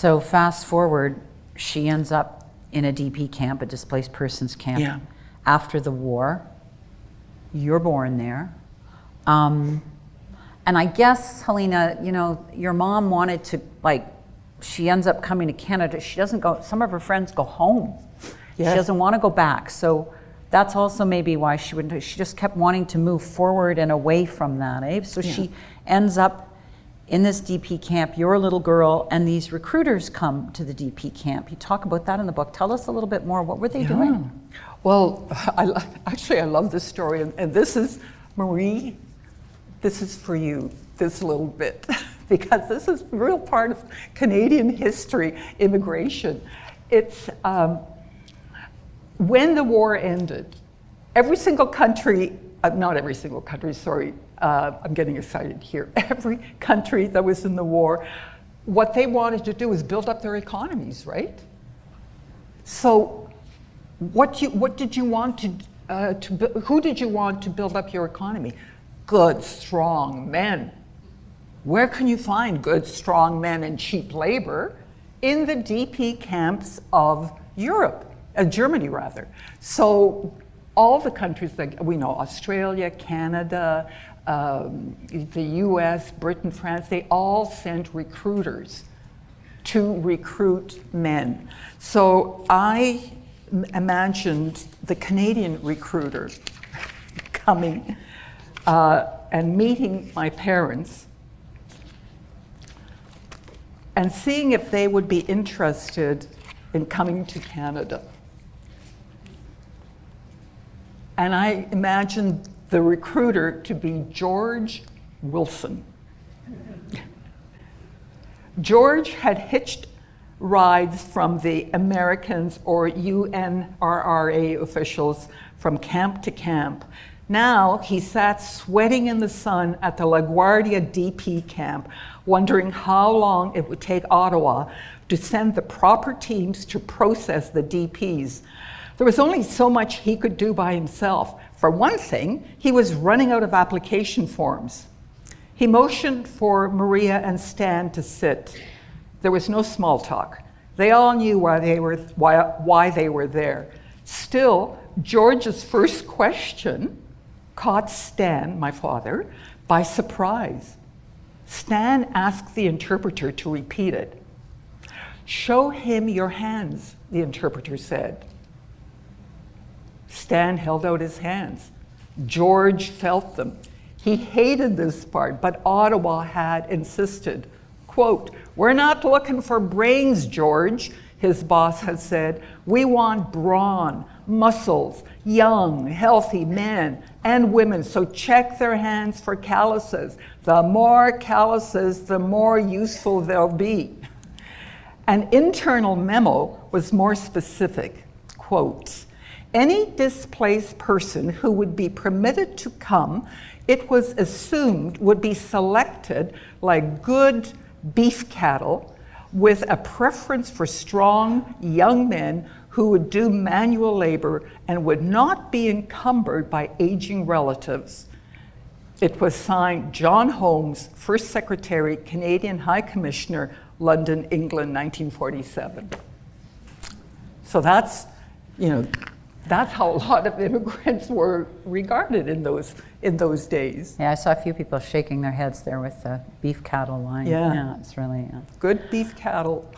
So fast forward, she ends up in a DP camp, a displaced persons camp, Yeah. after the war. You're born there. And I guess, Halina, you know, your mom wanted to, like, she ends up coming to Canada. She doesn't go, some of her friends go home. Yes. She doesn't want to go back. So that's also maybe why she wouldn't, she just kept wanting to move forward and away from that, eh? So Yeah. she ends up in this DP camp, you're a little girl, and these recruiters come to the DP camp. You talk about that in the book. Tell us a little bit more. What were they doing? Well, actually, I love this story, and this is, Marie, this is for you, this little bit, because this is a real part of Canadian history, immigration. It's, when the war ended, every single country, not every single country, sorry, I'm getting excited here. Every country that was in the war, what they wanted to do was build up their economies, right? So, what did you want who did you want to build up your economy? Good, strong men. Where can you find good, strong men and cheap labor? In the DP camps of Europe, Germany rather. So all the countries that we know, Australia, Canada, the US, Britain, France, they all sent recruiters to recruit men. So I imagined the Canadian recruiter coming and meeting my parents and seeing if they would be interested in coming to Canada. And I imagined the recruiter to be George Wilson. George had hitched rides from the Americans or UNRRA officials from camp to camp. Now he sat sweating in the sun at the LaGuardia DP camp, wondering how long it would take Ottawa to send the proper teams to process the DPs. There was only so much he could do by himself. For one thing, he was running out of application forms. He motioned for Maria and Stan to sit. There was no small talk. They all knew why they were there. Still, George's first question caught Stan, my father, by surprise. Stan asked the interpreter to repeat it. "Show him your hands," the interpreter said. Stan held out his hands. George felt them. He hated this part, but Ottawa had insisted. Quote, "We're not looking for brains, George," his boss had said. "We want brawn, muscles, young, healthy men and women, so check their hands for calluses. The more calluses, the more useful they'll be." An internal memo was more specific. Quote, "Any displaced person who would be permitted to come, it was assumed would be selected like good beef cattle with a preference for strong young men who would do manual labor and would not be encumbered by aging relatives." It was signed John Holmes, First Secretary, Canadian High Commissioner, London, England, 1947. So that's, that's how a lot of immigrants were regarded in those days. Yeah, I saw a few people shaking their heads there with the beef cattle line. Yeah. It's really, Good beef cattle.